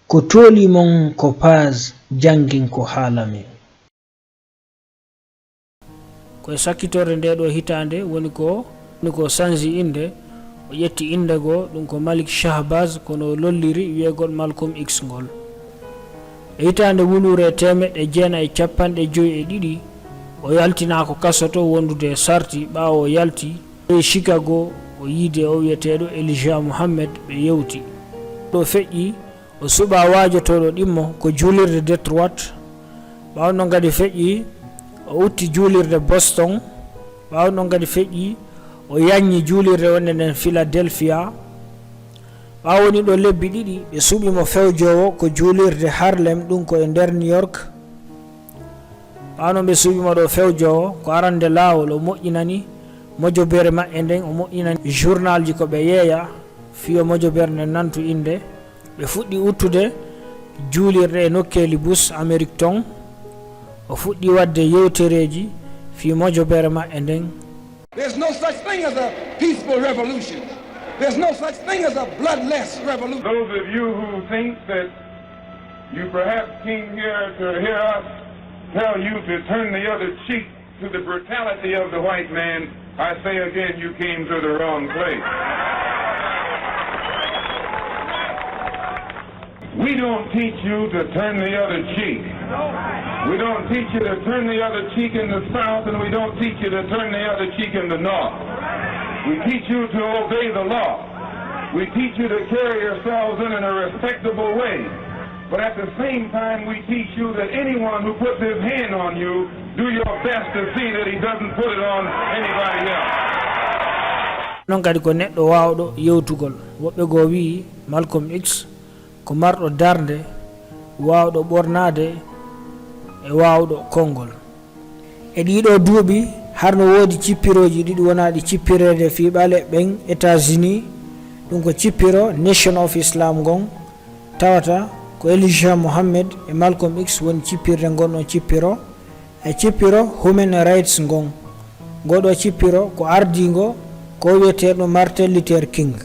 ko toli mon ko page jangin ko haalami ko sakkitore nde ɗo hitande woni ko sanji inde o yetti inde go ɗum ko Malik Shahbaz kono lolliri wiyegol Malcom X ngol e hitande wulure 1952 o yaltina ko kasoto wondude sarti ɓawo o yalti e Chicago o yiide o wiyeteɗo Elijah Muhammad ɓe yewti ɗo feƴƴi o suɓa wajotoɗo ɗimmo ko julirde Detroit ɓawno kadi feƴƴi o utti julirde Boston ɓawno kadi feƴƴi o yanyi julirde wonde nden Philadelphia ɓawoni ɗo lebbi ɗiɗi ɓe suɓimo fewjowo ko julirde Harlem ɗum ko e nder New York ɓawno ɓe suɓimo ɗo fewjowo ko arande lawol o moƴƴinani mojobere maɓɓe nden o moƴƴinani journal ji ko ɓe yeeya fiyo mojobere nden nantu inde ɓe fuɗɗi uttude juulirde e nokkeli Bush Amérique ton o fuɗɗi wadde yewtereji fi mojobere maɓɓe nden. There's no such thing as a peaceful revolution. There's no such thing as a bloodless revolution. Those of you who think that you perhaps came here to hear us tell you to turn the other cheek to the brutality of the white man, I say again, you came to the wrong place. We don't teach you to turn the other cheek. We don't teach you to turn the other cheek in the South, and we don't teach you to turn the other cheek in the North. We teach you to obey the law. We teach you to carry yourselves in a respectable way. But at the same time, we teach you that anyone who puts his hand on you, do your best to see that he doesn't put it on anybody else. Non kadi ko neɗɗo wawɗo yewtugol woɓɓe go wi Malcom X ko marɗo darde wawɗo ɓornade e wawɗo konngol e ɗiɗo duuɓi harno woodi cippiroji ɗiɗi wona ɗi cippirede fi ɓale ɓen États-Unis ɗum ko cippiro Nation of Islam gon tawata ko Elijah Muhammad e Malcom X woni cippirde gonɗon cippiro e cippiro Human Rights gon goɗo cippiro ko ardingo ko wiyeteɗo Martin Luther King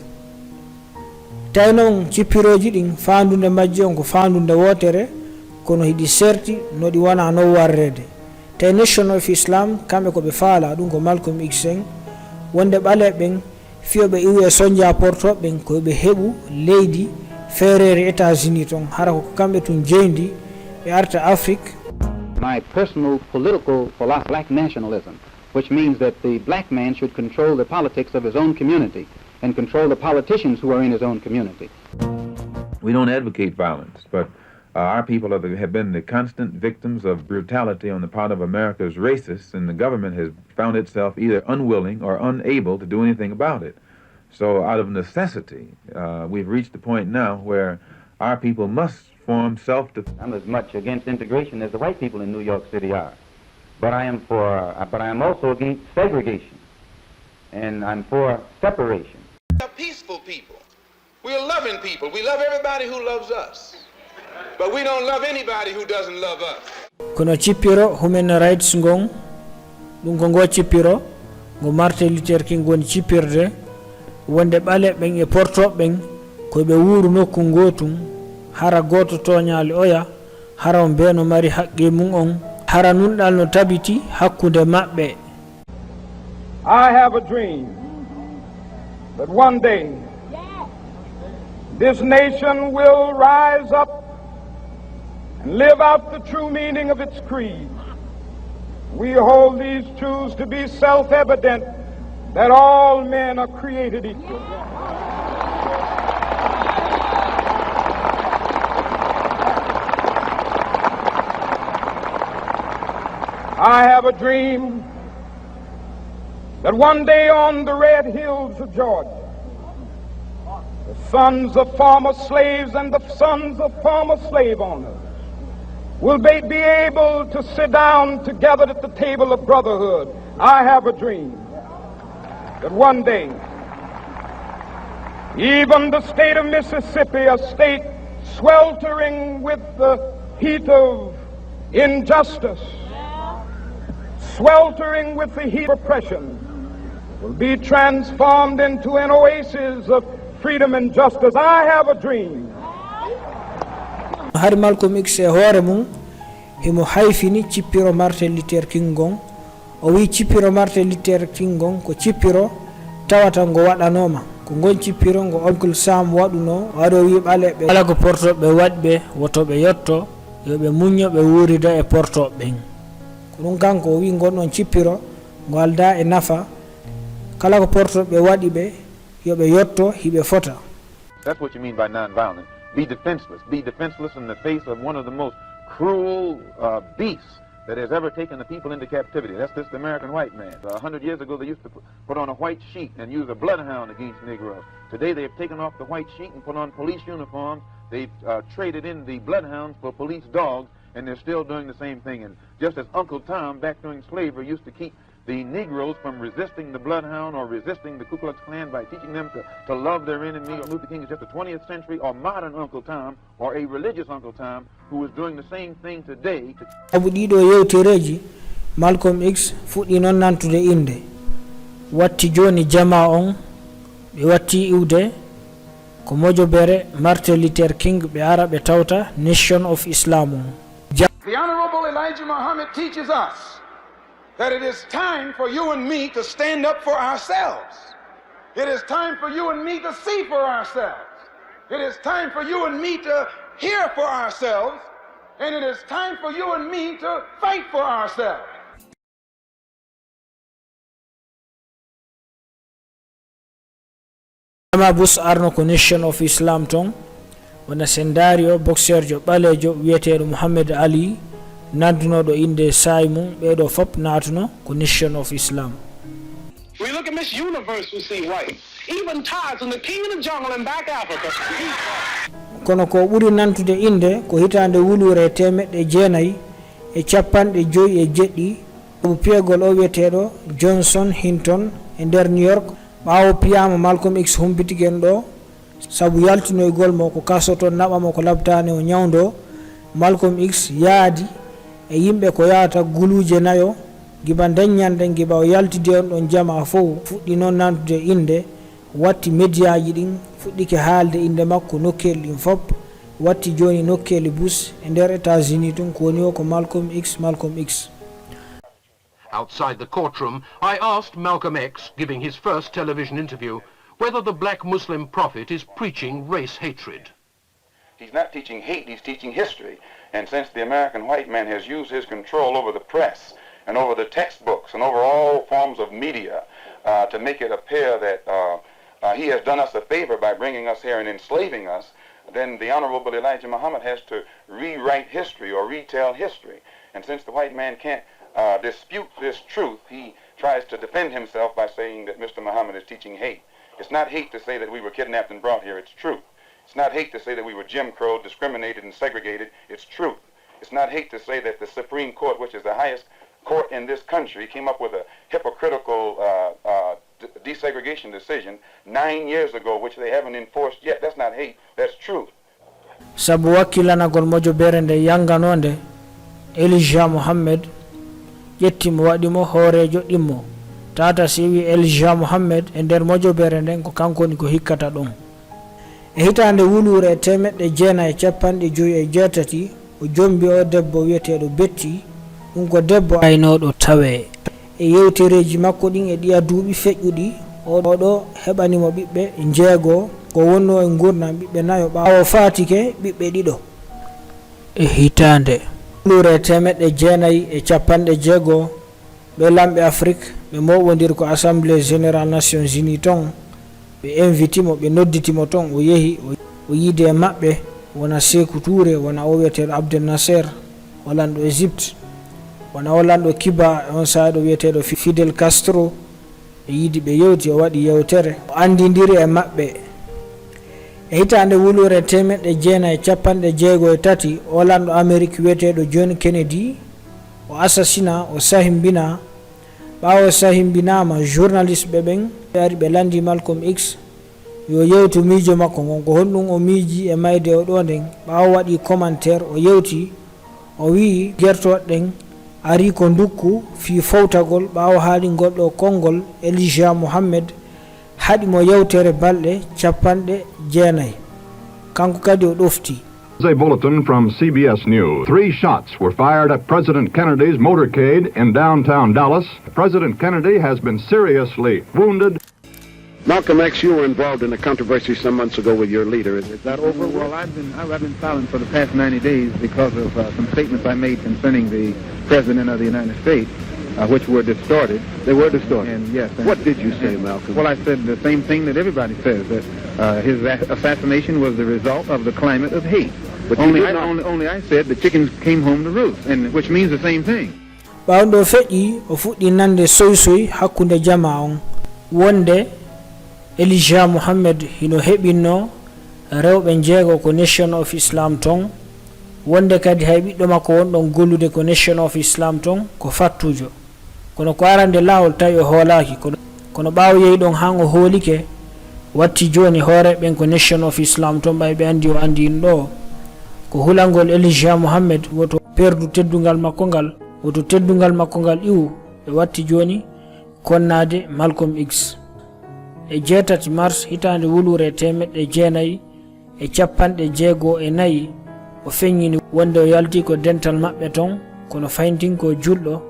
tawi noon cippiroji ɗin fandude majji on ko fandude wotere kono hiɗi serti no ɗi wona no warrede tawi Nation of Islam kamɓe koɓe faala ɗum ko Malcom X en wonde ɓale ɓen fiyoɓe iwe soñdia portoɓe ɓen koɓe heɓu leydi feerere États-Unis ton hara ko kamɓe tun jeyndi ɓe arta Afrique. My personal political philosophy, black nationalism, which means that the black man should control the politics of his own community and control the politicians who are in his own community. We don't advocate violence, but our people have been the constant victims of brutality on the part of America's racists, and the government has found itself either unwilling or unable to do anything about it. So out of necessity, we've reached the point now where our people must form self-defense. I'm as much against integration as the white people in New York City are. But I am also against segregation, and I'm for separation. We are peaceful people. We are loving people. We love everybody who loves us. But we don't love anybody who doesn't love us. Kono cippiro Human Rights gon ɗum ko ngo cippiro ngo Martin Luther King woni cippirde wonde ɓale ɓen e portoɓe ɓen koɓe wuuru nokku gotum hara goto toñali oya hara on beno mari haqqe mum on hara nunɗal no tabiti hakkude maɓɓe. I have a dream that one day this nation will rise up and live out the true meaning of its creed. We hold these truths to be self-evident, that all men are created equal. I have a dream that one day on the red hills of Georgia, the sons of former slaves and the sons of former slave owners will be able to sit down together at the table of brotherhood. I have a dream that one day, even the state of Mississippi, a state sweltering with the heat of injustice, sweltering with the heat of oppression, will be transformed into an oasis of freedom and justice. I have a dream har Malcom X e hoore mum himo hayfini cippiro Martin Luther King gon o wi cippiro Martin Luther King gon ko cippiro tawata ngo waɗanoma ko gon cippiro ngo Uncle Sam waɗuno waɗo wi ɓaleɓe ala ko portoɓe waɗɓe wotoɓe yetto yoɓe muñño ɓe wurida e portoɓe ko ɗum kanko o wi gonɗon cippiro ngo alda e nafa kala ko portoɓe waɗi ɓe yoɓe yetto hiɓe fota. That's what you mean by nonviolent. Be defenseless. Be defenseless in the face of one of the most cruel beasts that has ever taken the people into captivity. That's this American white man. 100 years ago, they used to put on a white sheet and use a bloodhound against Negroes. Today, they have taken off the white sheet and put on police uniforms. They've traded in the bloodhounds for police dogs, and they're still doing the same thing. And just as Uncle Tom, back during slavery, used to keep the Negroes from resisting the bloodhound or resisting the Ku Klux Klan by teaching them to love their enemy. Luther King is just a 20th century or modern Uncle Tom or a religious Uncle Tom who is doing the same thing today. Abu ɗiɗo yewtereji Malcom X fuɗɗi noon nantude inde watti joni jama on ɓe watti iwde ko mojobere Martin Luther King ɓe ara ɓe tawta Nation of Islam. The Honorable Elijah Muhammad teaches us that it is time for you and me to stand up for ourselves. It is time for you and me to see for ourselves. It is time for you and me to hear for ourselves. And it is time for you and me to fight for ourselves. Bus arno ko Nation of Islam ton wona sendario boxer jo ɓalejo wiyeteɗo Muhammad Ali nandunoɗo inde saay mum ɓeɗo fop natuno ko Nation of Islam. We look at Miss Universe, we see white. Even Tarzan, the king of the jungle in back Africa. Kono ko ɓuri nantude inde ko hitande wulure temeɗɗe jeenayi e capanɗe joyi e jeɗɗi ɗum piyegol o wiyeteɗo Johnson Hinton e nder New York ɓawo piyama Malcom X humpitigen ɗo sabu yaltinoygol mo ko kasoto naɓamo ko labtani o ñawdo. Malcom X yaadi e yimɓe ko yahata guluje nayo giba daññande giba o yaltide on ɗon jama fof fuɗɗi noon nantude inde watti médiaji ɗin fuɗɗike haalde inde makko nokkeli ɗin fop watti joni nokkeli bus e nder États-Unis tun ko woni o ko Malcom X. Outside the courtroom, I asked Malcolm X, giving his first television interview, whether the black Muslim prophet is preaching race hatred. He's not teaching hate, he's teaching history. And since the American white man has used his control over the press and over the textbooks and over all forms of media to make it appear that he has done us a favor by bringing us here and enslaving us, then the Honorable Elijah Muhammad has to rewrite history or retell history. And since the white man can't dispute this truth, he tries to defend himself by saying that Mr. Muhammad is teaching hate. It's not hate to say that we were kidnapped and brought here, it's truth. It's not hate to say that we were Jim Crow, discriminated and segregated, it's truth. It's not hate to say that the Supreme Court, which is the highest court in this country, came up with a hypocritical desegregation decision 9 years ago, which they haven't enforced yet. That's not hate, that's truth. Sabu wakkilanagol mojo berende yanganonde Elijah Muhammad yettimo waɗimo hoorejo ɗimmo tata si wi Elijah Muhammad e nder mojo berende ko kankoni ko hikkata ɗum e hitande wulure temeɗɗe jeena e capanɗe joyi e jeetati o jombi o debbo wiyeteɗo Betti ɗum ko debbo aynoɗo tawe e yewtereji makko ɗin e ɗiya duuɓi feƴƴuɗi oɗo heɓanimo ɓiɓɓe jeego ko wonno e gurdam ɓiɓɓe nayo ɓawo fatike ɓiɓɓe ɗiɗo e hitande wulure temeɗɗe jeenayi e capanɗe jeego ɓe lamɓe Afrique ɓe moɓodir ko Assemblée Générale Nations Unies ton ɓe invitimo ɓe nodditimo ton o yehi o yiide e maɓɓe wona Sékou Touré wona o wiyeteɗo Abdel Nasser walanɗo Égypte wona walanɗo Cuba on saaha ɗo wiyeteɗo Fidel Castro ɓe yiidi ɓe yewti o waɗi yewtere o andidiri e maɓɓe e hitande wulure temeɗɗe jeena e capanɗe jeego e tati o lanɗo Amérique wiyeteɗo John Kennedy o assassina o sahimbina ɓawo sahimbinama journaliste ɓe ɓen ɓe ari ɓe landi Malcom X yo yewtu miijo makko ngon ko honɗum o miiji e mayde o ɗo nden ɓawo waɗi commentaire o yewti o wi gertoɗen ari ko ndukku fi fowtagol ɓawo haalingol ɗo konngol Elijah Muhammad haɗimo yewtere balɗe capanɗe jeenayi kanko kadi o ɗofti A bulletin from CBS News. 3 shots were fired at President Kennedy's motorcade in downtown Dallas. President Kennedy has been seriously wounded. Malcolm X, you were involved in a controversy some months ago with your leader. Is that over? Well, I've been silent for the past 90 days because of some statements I made concerning the President of the United States, which were distorted. They were distorted. And yes. What did you say, Malcolm? Well, I said the same thing that everybody says, that his assassination was the result of the climate of hate. But only I said the chickens came home to roost, and which means the same thing. ɓawɗo feƴƴi o fuɗɗi nande soy hakkunde jama on wonde Elijah Muhammad hino heɓinno rewɓe jeego ko Nation of Islam ton wonde kadi hay ɓiɗɗo makko wonɗon gollude ko Nation of Islam ton ko fattujo kono ko arande laawol tawi o hoolaki kono ɓaawo yehi ɗon han o hoolike watti joni hooreɓen ko Nation of Islam ton ɓay ɓe andi o andino ɗo ko hulangol Elijah Muhammad woto perdu teddungal makko ngal iwu ɓe watti joni konnade Malcom X e 7 mars hitande wulure 1994 o feññini wonde o yalti ko dental maɓɓe ton kono fayntin ko julɗo.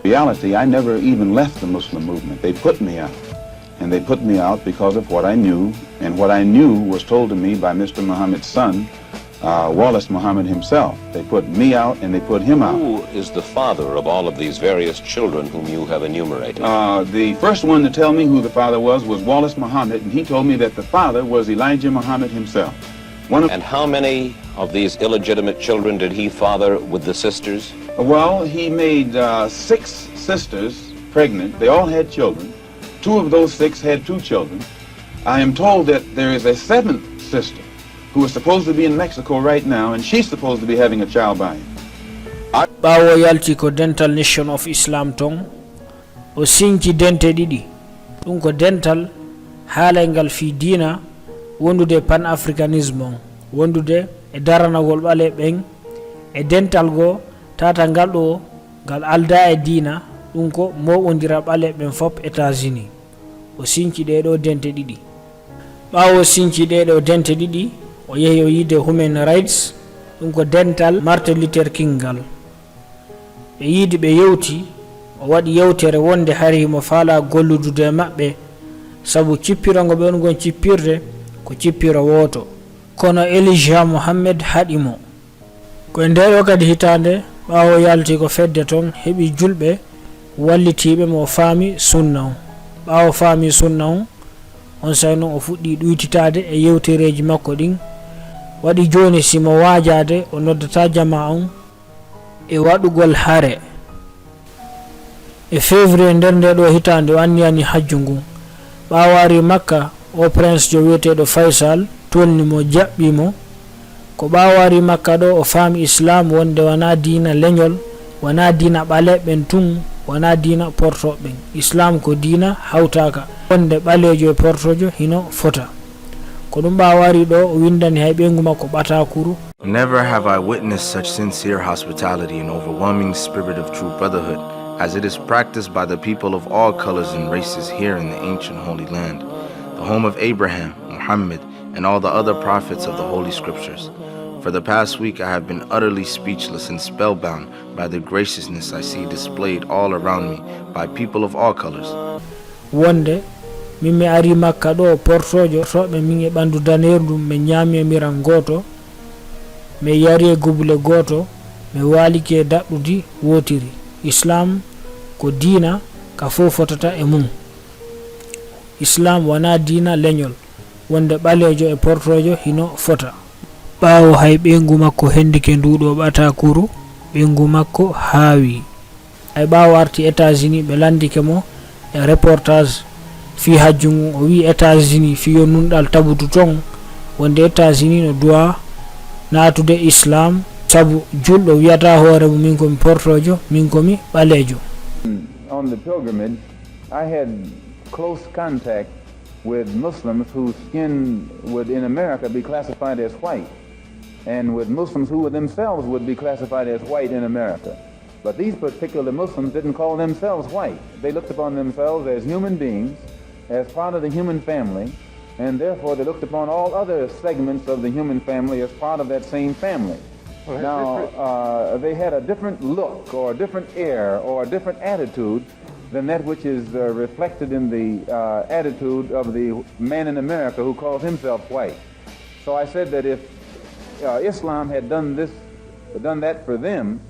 In reality, I never even left the Muslim movement. They put me out. And they put me out because of what I knew, and what I knew was told to me by Mr. Muhammad's son, Wallace Muhammad himself. They put me out and they put him out. Who is the father of all of these various children whom you have enumerated? The first one to tell me who the father was Wallace Muhammad, and he told me that the father was Elijah Muhammad himself. And how many of these illegitimate children did he father with the sisters? Well, he made 6 sisters pregnant. They all had children. 2 of those 6 had 2 children. I am told that there is a 7th sister who is supposed to be in Mexico right now, and she's supposed to be having a child by him. ɓawo yalti ko dental Nation of Islam ton o sinki dente ɗiɗi ɗum ko dental haalaygal fi diina wondude pan-africanisme on wondude e daranagol ɓale ɓen e dental go tata ngal ɗo ngal alda e diina ɗum ko moɓodira ɓale ɓen fop États-Unis o sinki ɗeɗo dente ɗiɗi ɓawo sinki ɗeɗo dente ɗiɗi o yehi o yide Human Rights ɗum ko dental Martin Luther King ngal ɓe yiidi ɓe yewti o waɗi yewtere wonde hari mo faala golludude maɓɓe sabu cippirango ɓe on gon cippirde ko cippiro woto kono Elijah Muhammad haɗimo koye ndeɗo kadi hitande ɓawo yalti ko fedde ton heɓi julɓe wallitiɓe mo faami sunna on ɓawo faami sunna on sayno o fuɗɗi ɗuytitade e yewtereji makko ɗin waɗi joni simo waajade o noddata jama on e waɗugol hare e février nder ndeɗo hitande o anniyani hajju ngun ɓawari makka o prince jo wiyeteɗo Faisal tolnimo jaɓɓimo ko ɓawari makka ɗo o faami islam wonde wona diina leñol wona diina ɓale ɓen tun wona diina portoɓen islam ko diina hawtaka wonde ɓalejo e portojo hino fota ko ɗum ɓawari ɗo o windani hay ɓengu makko ɓatakuru. Never have I witnessed such sincere hospitality and overwhelming spirit of true brotherhood as it is practiced by the people of all colors and races here in the ancient Holy Land, the home of Abraham, Muhammad, and all the other prophets of the Holy Scriptures. For the past week I have been utterly speechless and spellbound by the graciousness I see displayed all around me by people of all colors. Wonde min mi ari makka ɗo portojo toɓe min e ɓandu daneerdum mi ñaami e miran goto mi yari e gubule goto mi waliki e daɗɗudi wotiri islam ko diina ka fof fotata e mum islam wona diina leñol wonde ɓalejo e portojo hino fota ɓawo hay ɓengu makko hendike nduɗo ɓatakuru ɓengu makko haawi ay ɓawo arti États-Unis ɓe landike mo e reportage fi hajju ngun o wi États-Unis fiyo nunɗal tabutu ton wonde États-Unis no duwa natude islam sabu julɗo wiyata hoore mum min komi portojo min komi ɓalejo. On the pilgrimage I had close contact with Muslims whose skin would in America be classified as white, and with Muslims who themselves would be classified as white in America. But these particular Muslims didn't call themselves white. They looked upon themselves as human beings, as part of the human family, and therefore they looked upon all other segments of the human family as part of that same family. Now, they had a different look or a different air or a different attitude than that which is reflected in the attitude of the man in America who calls himself white. So I said that if Islam had done that for them,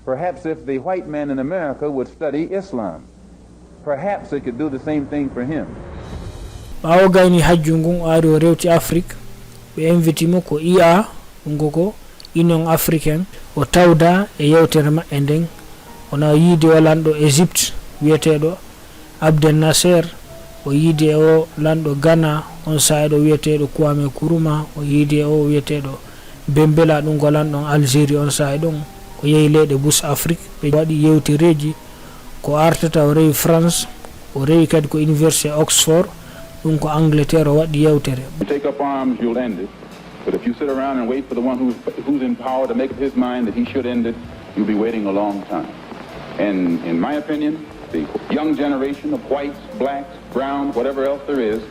perhaps if the white man in America would study Islam, perhaps it could do the same thing for him. ɓawo gayni hajju ngun o ari o rewti afrique ɓe inviti mo ko ia ɗum ko union africaine o tawda e yewtere maɓɓe nden ona yiide o lanɗo égypte wiyeteɗo abdel nasser o yiide o lanɗo ghana on saeɗo wiyeteɗo kwame nkrumah o yiide o wiyeteɗo bembela ɗum ko lanɗon algérie on sae ɗon o yehi leyɗe bus afrique ɓe waɗi yewtereji ko artata o rewi france o rewi kadi ko université oxford ɗum ko angleterre o waɗi yewtere. You take up arms, you'll end it. But if you sit around and wait for the one who's in power to make up his mind that he should end it, you'll be waiting a long time. And in my opinion, the young generation of whites, blacks, browns, whatever else there is,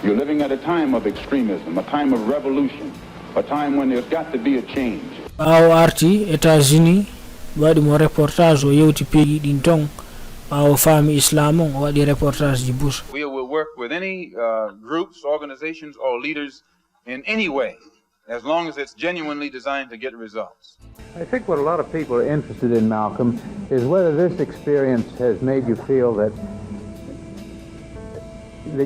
you're living at a time of extremism, a time of revolution, a time when there's got to be a change. ɓawo arti états-unis waɗi mo reportage o yewti peeji ɗin ton ɓawo faami islam on o waɗi reportage ji bush. We will work with any groups, organizations, or leaders in any way, as long as it's genuinely designed to get results. I think what a lot of people are interested in, Malcolm, is whether this experience has made you feel that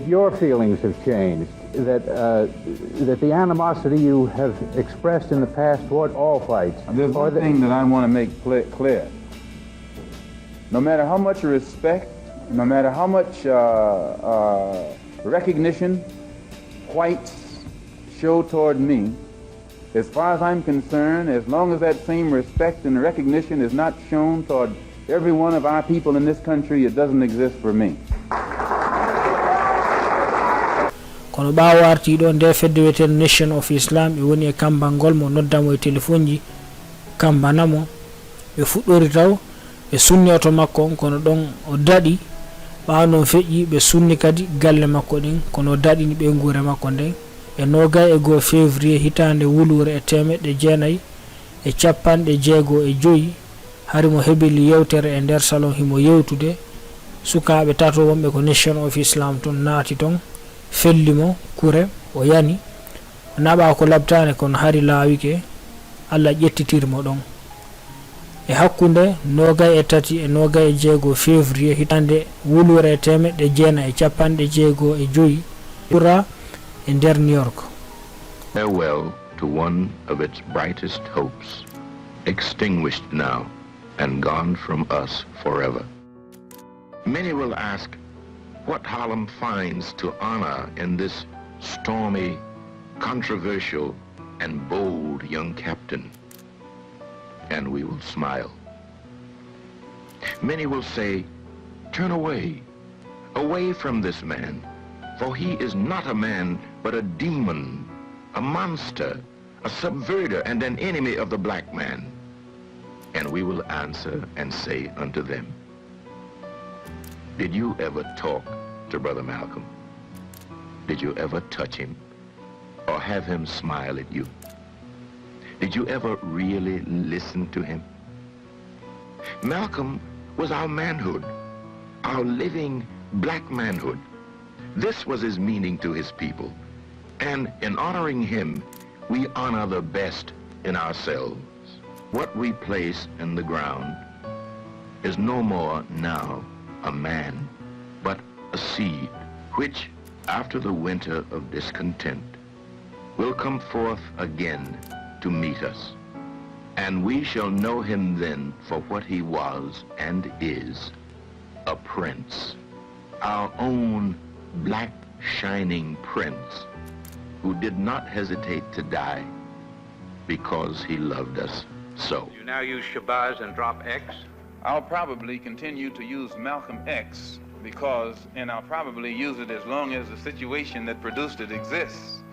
your feelings have changed, that the animosity you have expressed in the past toward all whites. There's one thing that I want to make clear. No matter how much respect, no matter how much recognition whites show toward me, as far as I'm concerned, as long as that same respect and recognition is not shown toward every one of our people in this country, it doesn't exist for me. kono ɓawo arti ɗo nde fedde wiyeten nation of islam ɓe woni e kambangol mo noddamo e téléphone ji kambanamo ɓe fuɗɗori taw ɓe sunni oto makko on kono ɗon o daɗi ɓawo noon feƴƴi ɓe sunni kadi galle makko ɗin kono o daɗini ɓe guure makko nden e 21 février hitande wulure e 1965 harimo heɓili yewtere e nder salon himo yewtude sukaɓe tato wonɓe ko nation of islam ton naati ton fellimo kure o yani o naɓa ko labtane kono hari laawike allah ƴettitirmo ɗon e hakkunde 23 e 26 février hitande wulure e 1965 Pular e nder New York. Farewell to one of its brightest hopes, extinguished now and gone from us forever. Many will ask what Harlem finds to honor in this stormy, controversial, and bold young captain. And we will smile. Many will say, turn away, away from this man, for he is not a man, but a demon, a monster, a subverter, and an enemy of the black man. And we will answer and say unto them, did you ever talk to Brother Malcolm? Did you ever touch him or have him smile at you? Did you ever really listen to him? Malcolm was our manhood, our living black manhood. This was his meaning to his people. And in honoring him, we honor the best in ourselves. What we place in the ground is no more now a man, but a seed, which, after the winter of discontent, will come forth again to meet us. And we shall know him then for what he was and is, a prince, our own black shining prince, who did not hesitate to die because he loved us so. You now use Shabazz and drop X? I'll probably continue to use Malcolm X and I'll probably use it as long as the situation that produced it exists.